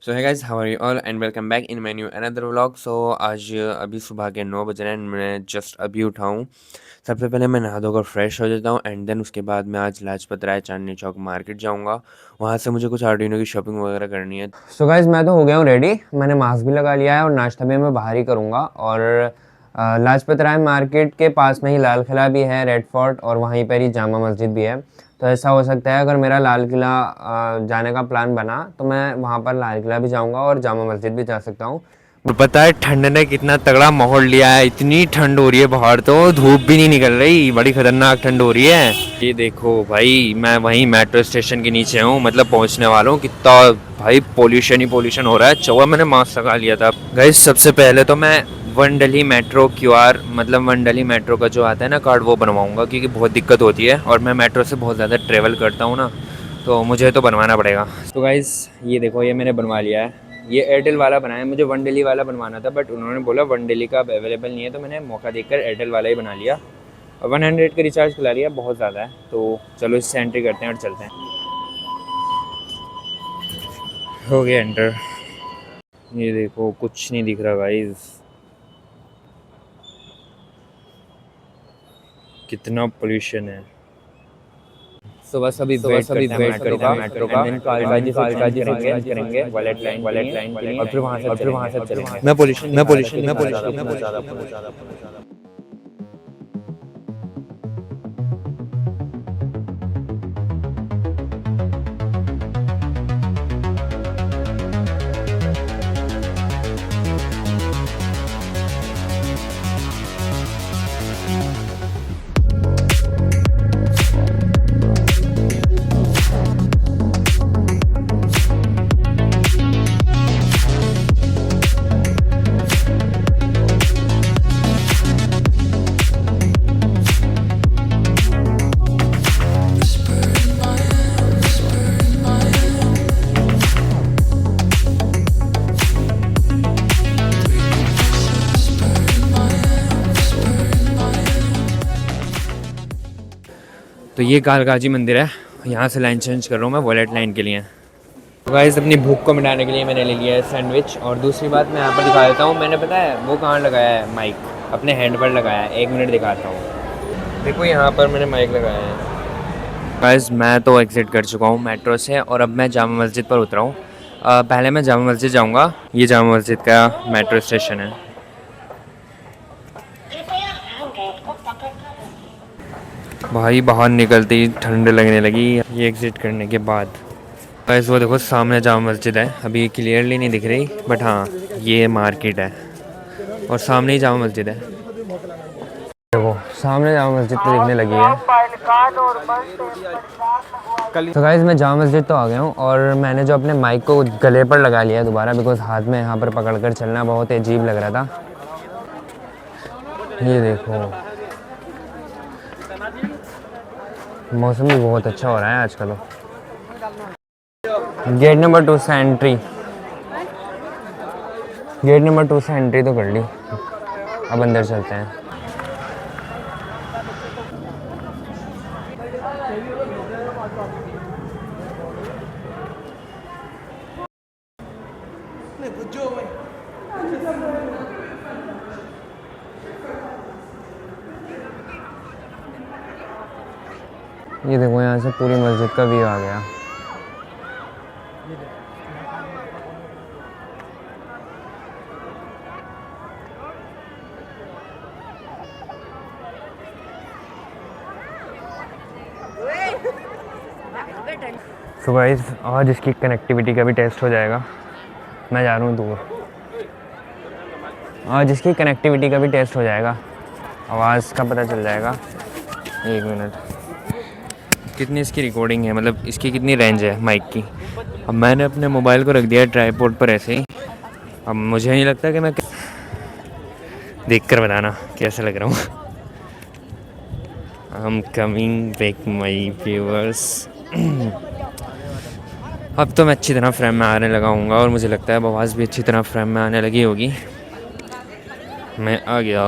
सो है guys, how are you all and welcome back in my new another vlog. So आज अभी सुबह के 9 बज रहे हैं, मैं जस्ट अभी उठा हूँ। सबसे पहले मैं नहा धोकर फ्रेश हो जाता हूँ एंड देन उसके बाद मैं आज लाजपत राय चांदनी चौक मार्केट जाऊँगा। वहाँ से मुझे कुछ आर्डिनो की शॉपिंग वगैरह करनी है। सो गाइस, मैं तो हो गया हूँ रेडी। मैंने मास्क भी लगा लिया है और नाश्ता भी मैं बाहर ही करूँगा। और लाजपत राय मार्केट के पास में ही लाल किला भी है, रेड फोर्ट, और वहीं पर ही जामा मस्जिद भी है। तो ऐसा हो सकता है अगर मेरा लाल किला जाने का प्लान बना तो मैं वहाँ पर लाल किला भी जाऊँगा और जामा मस्जिद भी जा सकता हूँ। पता है ठंड ने कितना तगड़ा माहौल लिया है, इतनी ठंड हो रही है बाहर, तो धूप भी नहीं निकल रही, बड़ी खतरनाक ठंड हो रही है। ये देखो भाई, मैं वहीं मेट्रो स्टेशन के नीचे हूँ, मतलब पहुँचने वाला हूँ। कितना भाई पोल्यूशन ही पोल्यूशन हो रहा है। चौवा मैंने मास्क लगा लिया था। गाइस सबसे पहले तो मैं वन दिल्ली मेट्रो क्यूआर, मतलब वन दिल्ली मेट्रो का जो आता है ना कार्ड, वो बनवाऊंगा, क्योंकि बहुत दिक्कत होती है और मैं मेट्रो से बहुत ज़्यादा ट्रेवल करता हूँ ना, तो मुझे तो बनवाना पड़ेगा। तो गाइस ये देखो, ये मैंने बनवा लिया है। ये एयरटेल वाला बनाया, मुझे वन दिल्ली वाला बनवाना था बट उन्होंने बोला वन दिल्ली का अब अवेलेबल नहीं है, तो मैंने मौका देखकर एयरटेल वाला ही बना लिया। और 100 का रिचार्ज खिला लिया, बहुत ज़्यादा है। तो चलो इससे एंट्री करते हैं और चलते हैं। हो गया एंटर। ये देखो कुछ नहीं दिख रहा गाइस, कितना पोल्यूशन है। तो बस अभी वेट करते हैं मेट्रो का, कालकाजी से चेंज करेंगे वॉलेट लाइन के लिए, और फिर वहाँ से चलेंगे। मैं पोल्यूशन तो ये कालकाजी मंदिर है, यहाँ से लाइन चेंज कर रहा हूँ मैं वॉलेट लाइन के लिए। तो गाइस अपनी भूख को मिटाने के लिए मैंने ले लिया है सैंडविच। और दूसरी बात मैं यहाँ पर दिखा देता हूँ, मैंने पता है वो कहाँ लगाया है, माइक अपने हैंड पर लगाया है। 1 मिनट दिखाता हूँ, देखो यहाँ पर मैंने माइक लगाया है। गाइस मैं तो एग्ज़िट कर चुका हूँ मेट्रो से और अब मैं जामा मस्जिद पर उतरा हूँ। पहले मैं जामा मस्जिद जाऊँगा, ये जामा मस्जिद का मेट्रो स्टेशन है। भाई बाहर निकलते ही ठंड लगने लगी ये एग्ज़िट करने के बाद। गाइस वो देखो सामने जामा मस्जिद है, अभी क्लियरली नहीं दिख रही बट हाँ ये मार्केट है और सामने ही जामा मस्जिद है। देखो सामने जामा मस्जिद तो दिखने लगी है। तो गाइस मैं जामा मस्जिद तो आ गया हूँ और मैंने जो अपने माइक को गले पर लगा लिया दोबारा, बिकॉज हाथ में यहाँ पर पकड़कर चलना बहुत अजीब लग रहा था। ये देखो मौसम भी बहुत अच्छा हो रहा है आजकल। गेट नंबर 2 से एंट्री, गेट नंबर 2 से एंट्री तो कर ली, अब अंदर चलते हैं। ये देखो यहाँ से पूरी मस्जिद का व्यू आ गया। तो गाइस आज इसकी कनेक्टिविटी का भी टेस्ट हो जाएगा। मैं जा रहा हूँ दूर, आज इसकी कनेक्टिविटी का भी टेस्ट हो जाएगा, आवाज़ का पता चल जाएगा। 1 मिनट, कितनी इसकी रिकॉर्डिंग है, मतलब इसकी कितनी रेंज है माइक की। अब मैंने अपने मोबाइल को रख दिया ट्राइपॉड पर ऐसे ही। अब मुझे नहीं लगता कि मैं देख कर बताना कैसा लग रहा हूँ। I am coming back my viewers. अब तो मैं अच्छी तरह फ्रेम में आने लगा हूँगा और मुझे लगता है आवाज़ भी अच्छी तरह फ्रेम में आने लगी होगी। मैं आ गया।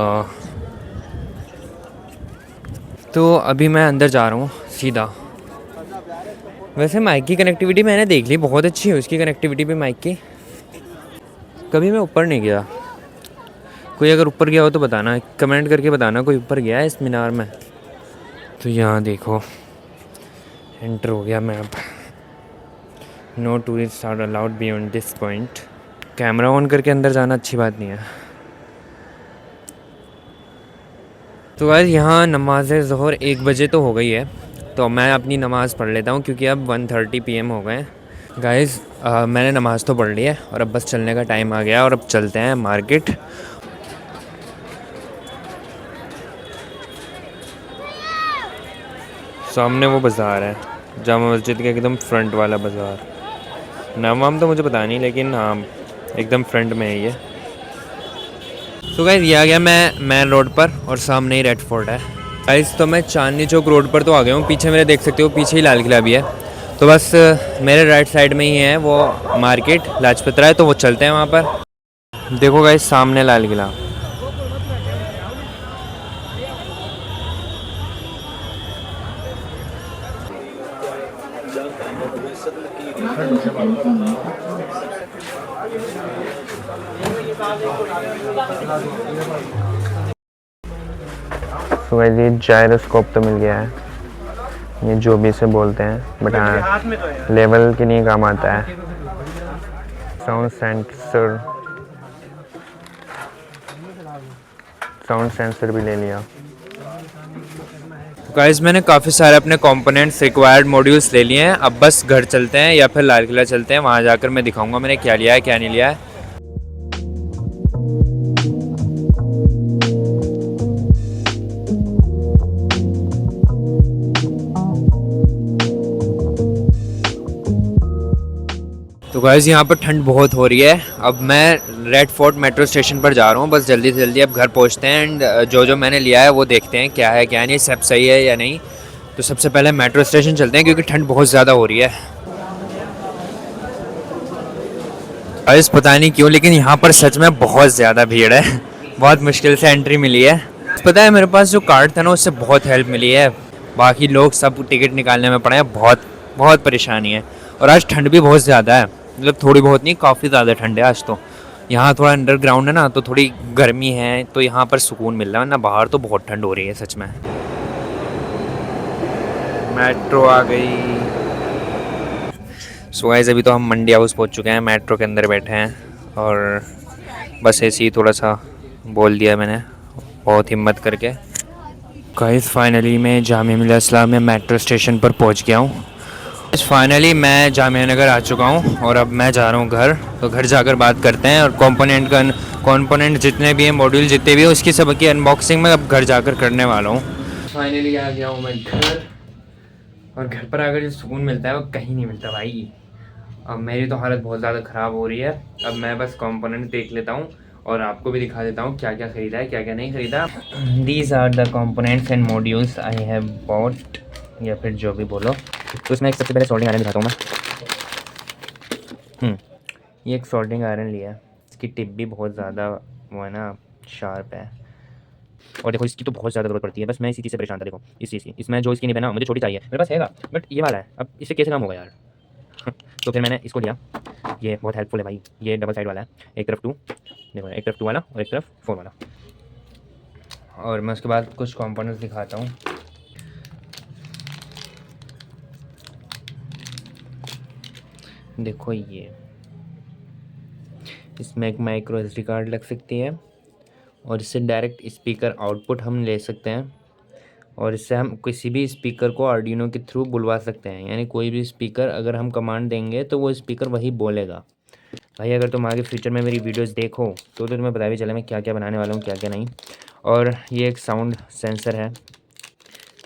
तो अभी मैं अंदर जा रहा हूँ सीधा। वैसे माइक की कनेक्टिविटी मैंने देख ली, बहुत अच्छी है उसकी कनेक्टिविटी भी माइक की। कभी मैं ऊपर नहीं गया। कोई अगर ऊपर गया हो तो बताना, कमेंट करके बताना कोई ऊपर गया है इस मीनार में। तो यहाँ देखो एंटर हो गया मैं अब। No tourist are allowed beyond this point. Camera on करके अंदर जाना अच्छी बात नहीं है। तो गाइस यहाँ नमाज ज़ोहर 1 बजे तो हो गई है, तो मैं अपनी नमाज़ पढ़ लेता हूँ क्योंकि अब 1:30 PM हो गए। गाइस मैंने नमाज़ तो पढ़ ली है और अब बस चलने का टाइम आ गया और अब चलते हैं मार्केट। सामने वो बाज़ार है, जामा मस्जिद के एकदम फ्रंट वाला बाज़ार। नाम वाम तो मुझे पता नहीं, लेकिन हाँ एकदम फ्रंट में है ये। तो गाइस ये आ गया मैं मेन रोड पर और सामने ही रेड फोर्ट है। गाइस तो मैं चांदनी चौक रोड पर तो आ गया हूँ, पीछे मेरे देख सकते हो, पीछे ही लाल किला भी है। तो बस मेरे राइट साइड में ही है वो मार्केट लाजपत राय, तो वो चलते हैं वहाँ पर। देखो गाइस सामने लाल किला। तो गाइस ये जायरोस्कोप तो मिल गया है, ये जो भी इसे बोलते हैं, बट हाँ लेवल के लिए काम आता है। साउंड सेंसर भी ले लिया। गाइस मैंने काफ़ी सारे अपने कंपोनेंट्स रिक्वायर्ड मॉड्यूल्स ले लिए हैं, अब बस घर चलते हैं या फिर लाल किला चलते हैं, वहाँ जाकर मैं दिखाऊंगा मैंने क्या लिया है क्या नहीं लिया है। तो गाइस यहाँ पर ठंड बहुत हो रही है। अब मैं रेड फोर्ट मेट्रो स्टेशन पर जा रहा हूँ, बस जल्दी से जल्दी अब घर पहुँचते हैं एंड जो जो मैंने लिया है वो देखते हैं क्या है क्या नहीं, सब सही है या नहीं। तो सबसे पहले मेट्रो स्टेशन चलते हैं क्योंकि ठंड बहुत ज़्यादा हो रही है। गाइस पता नहीं क्यों लेकिन यहाँ पर सच में बहुत ज़्यादा भीड़ है। बहुत मुश्किल से एंट्री मिली है। पता है मेरे पास जो कार्ड था ना उससे बहुत हेल्प मिली है, बाकी लोग सब टिकट निकालने में पड़े हैं, बहुत बहुत परेशानी है। और आज ठंड भी बहुत ज़्यादा है, मतलब थोड़ी बहुत नहीं काफ़ी ज़्यादा ठंड है आज तो। यहाँ थोड़ा अंडरग्राउंड है ना तो थोड़ी गर्मी है, तो यहाँ पर सुकून मिल रहा है, वरना बाहर तो बहुत ठंड हो रही है सच में। मेट्रो आ गई। सो गाइस अभी तो हम मंडी हाउस पहुँच चुके हैं, मेट्रो के अंदर बैठे हैं और बस ऐसे ही थोड़ा सा बोल दिया मैंने बहुत हिम्मत करके। गाइस फाइनली मैं जामिया मिलिया इस्लामिया मेट्रो स्टेशन पर पहुंच गया हूँ। फाइनली मैं जामिया नगर आ चुका हूँ और अब मैं जा रहा हूँ घर। तो घर जाकर बात करते हैं और कंपोनेंट जितने भी हैं मॉड्यूल जितने भी हैं उसकी सब की अनबॉक्सिंग मैं अब घर जाकर करने वाला हूँ। फाइनली आ गया हूँ मैं घर, और घर पर आकर जो सुकून मिलता है वो कहीं नहीं मिलता भाई। अब मेरी तो हालत बहुत ज़्यादा ख़राब हो रही है, अब मैं बस कंपोनेंट देख लेता हूँ और आपको भी दिखा देता हूँ क्या क्या ख़रीदा है क्या क्या नहीं ख़रीदा। These are the components and modules I have bought, या फिर जो भी बोलो। तो इसमें एक सबसे पहले सोल्डिंग आयरन दिखाता हूँ मैं। ये एक सोल्डिंग आयरन लिया है, इसकी टिप भी बहुत ज़्यादा वो है ना शार्प है, और देखो इसकी तो बहुत ज़्यादा ज़रूरत पड़ती है, बस मैं इसी चीज़ से परेशान था। देखो इस चीज़ की, इसमें जो इसकी निब है ना मुझे छोटी चाहिए, मेरे पास हैगा बट ये वाला है, अब इससे कैसे काम होगा यार। तो फिर मैंने इसको लिया, ये बहुत हेल्पफुल है भाई, ये डबल साइड वाला है, एक तरफ 2 देखो, एक तरफ 2 वाला और एक तरफ 4 वाला। और मैं उसके बाद कुछ कंपोनेंट्स दिखाता हूँ। देखो ये इसमें एक माइक्रो SD कार्ड लग सकती है और इससे डायरेक्ट स्पीकर आउटपुट हम ले सकते हैं, और इससे हम किसी भी स्पीकर को आर्डिनो के थ्रू बुलवा सकते हैं, यानी कोई भी स्पीकर अगर हम कमांड देंगे तो वो स्पीकर वही बोलेगा। भाई अगर तुम आगे फ्यूचर में मेरी वीडियोस देखो तो तुम्हें पता भी चले मैं क्या क्या बनाने वाला हूँ क्या क्या नहीं। और ये एक साउंड सेंसर है,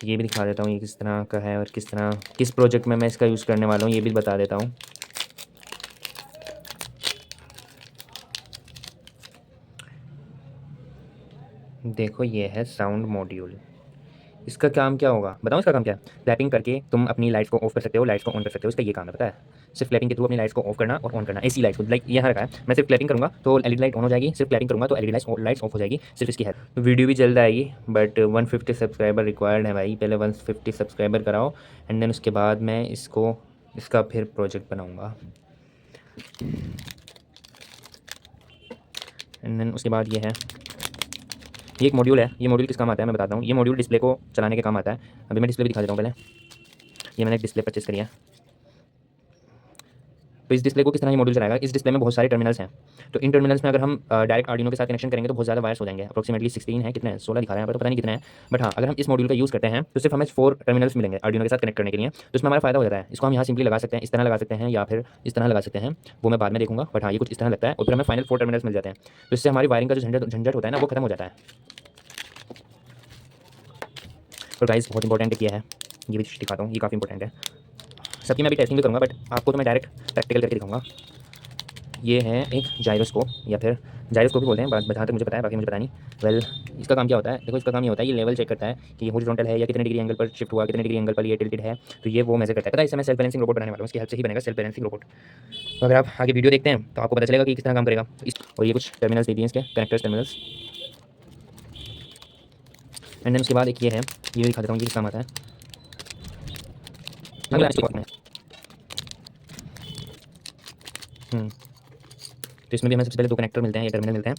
ये भी दिखा देता हूँ ये किस तरह का है और किस प्रोजेक्ट में मैं इसका यूज़ करने वाला हूँ ये भी बता देता हूँ। देखो ये है साउंड मॉड्यूल, इसका काम क्या होगा बताओ, इसका काम क्या है। क्लैपिंग करके तुम अपनी लाइट्स को ऑफ कर सकते हो, लाइट्स को ऑन कर सकते हो, इसका ये काम है पता है। सिर्फ क्लैपिंग के थ्रू अपनी लाइट्स को ऑफ करना और ऑन करना, ऐसी लाइट्स को लाइक यहाँ रखा है, मैं सिर्फ क्लैपिंग करूँगा तो LED लाइट ऑन हो जाएगी, सिर्फ क्लैपिंग करूँगा तो LED लाइट्स ऑफ हो जाएगी, सिर्फ इसकी है। तो वीडियो भी जल्द आएगी बट 150 सब्सक्राइबर रिक्वायर्ड है भाई, पहले 150 सब्सक्राइबर कराओ एंड देन उसके बाद मैं इसका फिर प्रोजेक्ट बनाऊँगा। एंड देन उसके बाद ये है, ये एक मॉड्यूल है। ये मॉड्यूल किस काम आता है मैं बताता हूँ। ये मॉड्यूल डिस्प्ले को चलाने के काम आता है। अभी मैं डिस्प्ले भी दिखा देता हूँ पहले। ये मैंने एक डिस्प्ले परचेस करी है। तो इस डिस्प्ले को किस तरह ये मॉड्यूल चलाएगा, इस डिस्प्ले में बहुत सारे टर्मिनल्स हैं। तो इन टर्मिनल्स में अगर हम डायरेक्ट आर्डिनो के साथ कनेक्शन करेंगे तो बहुत ज़्यादा वायर्स हो जाएंगे। अप्रोक्सीमेटली 16 है, कितने हैं 16 दिखा रहे हैं यहाँ पर, तो पता नहीं कितने हैं। बट हाँ, अगर हम इस मॉड्यूल का यूज़ करते हैं तो सिर्फ हमें 4 टर्मिनल्स मिलेंगे आर्डिनो के साथ कनेक्ट करने के लिए। तो इसमें हमारा फायदा हो जाता है। इसको हम यहाँ सिंपली लगा सकते हैं, इस तरह लगा सकते हैं या फिर इस तरह लगा सकते हैं, वो मैं बाद में देखूंगा। बट हाँ, ये कुछ इस तरह लगता है और फिर हमें फाइनल 4 टर्मिनल्स मिल जाते हैं। तो इससे हमारी वायरिंग का जो झंझट झंझट होता है ना, वो खत्म हो जाता है। और गाइस बहुत इंपॉर्टेंट किया है, ये भी दिखाता हूँ, ये काफ़ी इंपॉर्टेंट है। सबकी मैं भी टेस्टिंग भी करूँगा, बट आपको तो मैं डायरेक्ट प्रैक्टिकल करके दिखाऊंगा। ये है एक जाइरोस्कोप, या फिर जाइरोस्कोप भी बोलते हैं, जहाँ तक मुझे पता है, बाकी मुझे पता नहीं। वेल, इसका काम क्या होता है, देखो इसका काम ये होता है, ये लेवल चेक करता है कि ये हॉरिजॉन्टल है या कितने डिग्री एंगल पर शिफ्ट हुआ, कितने डिग्री एंगल पर ये टिल्टेड है। तो ये वो मेजर करता है। पता है, इससे मैं सेल्फ बैलेंसिंग रोबोट बनाने वाला हूँ, इसकी हेल्प से ही बनेगा सेल्फ बैलेंसिंग रोबोट। तो अगर आप आगे वीडियो देखते हैं तो आपको पता चलेगा कि किस तरह काम करेगा। और ये कुछ टर्मिनल्स दे दिए इसके, कनेक्टर्स टर्मिनल्स। एंड देन उसके बाद एक ये है, ये दिखा देता हूँ, ये किस काम आता है। तो इसमें भी हमें सबसे पहले 2 कनेक्टर मिलते हैं, ये टर्मिनल मिलते हैं।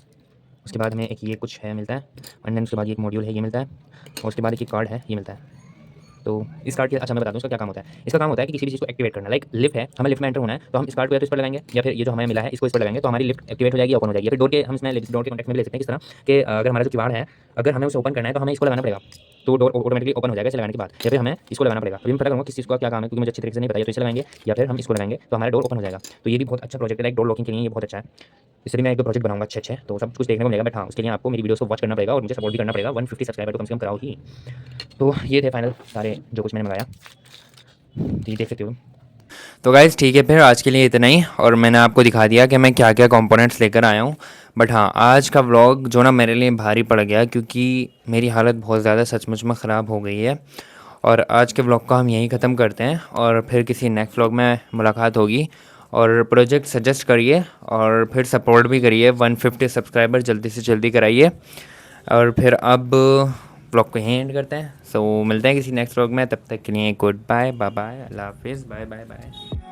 उसके बाद हमें एक ये कुछ है मिलता है। एंड देन उसके बाद ये एक मॉड्यूल है, ये मिलता है। और उसके बाद एक ये कार्ड है, ये मिलता है। तो इस कार्ड के, अच्छा मैं बताता हूँ इसका क्या काम होता है। इसका काम होता है कि किसी भी चीज़ को एक्टिवेट करना, लाइक लिफ्ट है, हमें लिफ्ट में एंटर होना है, तो हम इस कार्ड को या तो इस पर लगाएंगे, या फिर ये जो हमें मिला है इसको इस पर लगाएंगे, तो हमारी लिफ्ट एक्टिवेट हो जाएगी, ओपन हो जाएगी। या फिर डोर के, हम इसमें डोर के कॉन्टेक्ट में भी ले सकते हैं। किस तरह कि अगर हमारा जो किवाड़ है, अगर हमें उसे ओपन करना है तो हमें इसको लगाना पड़ेगा, तो डोर ऑटोमेटिकली ओपन हो जाएगा इसे लगाने के बाद। या फिर हमें इसको लगाना पड़ेगा। अभी मैं पता करूँगा किस चीज़ का क्या काम है, क्योंकि मुझे अच्छी तरीके से नहीं पता है। तो इसे लगाएंगे या फिर हम इसको लगाएंगे तो हमारा डोर ओपन हो जाएगा। तो ये भी बहुत अच्छा प्रोजेक्ट है, लाइक डोर लॉकिंग के लिए ये बहुत अच्छा है। इससे भी मैं 1-2 प्रोजेक्ट बनाऊंगा अच्छे, तो सब कुछ देखने को मिलेगा। बट हाँ, उसके लिए आपको मेरी वीडियोस को वॉच करना पड़ेगा और मुझे सपोर्ट भी करना पड़ेगा। 150 सब्सक्राइबर तो कम से कम कराओ ही। तो ये थे फाइनल सारे जो कुछ मैंने मंगाया, तो ये देख सकते हो। तो गाइज़ ठीक है, फिर आज के लिए इतना ही। और मैंने आपको दिखा दिया कि मैं क्या क्या कंपोनेंट्स लेकर आया हूँ। बट हाँ, आज का व्लॉग जो ना मेरे लिए भारी पड़ गया, क्योंकि मेरी हालत बहुत ज़्यादा सचमुच में ख़राब हो गई है। और आज के व्लॉग को हम यहीं ख़त्म करते हैं और फिर किसी नेक्स्ट व्लॉग में मुलाकात होगी। और प्रोजेक्ट सजेस्ट करिए और फिर सपोर्ट भी करिए। 150 सब्सक्राइबर जल्दी से जल्दी कराइए। और फिर अब व्लॉग को यहीं एंड करते हैं। सो मिलते हैं किसी नेक्स्ट व्लॉग में, तब तक के लिए गुड बाय, बाय बाय, अल्लाह हाफिज़, बाय बाय बाय।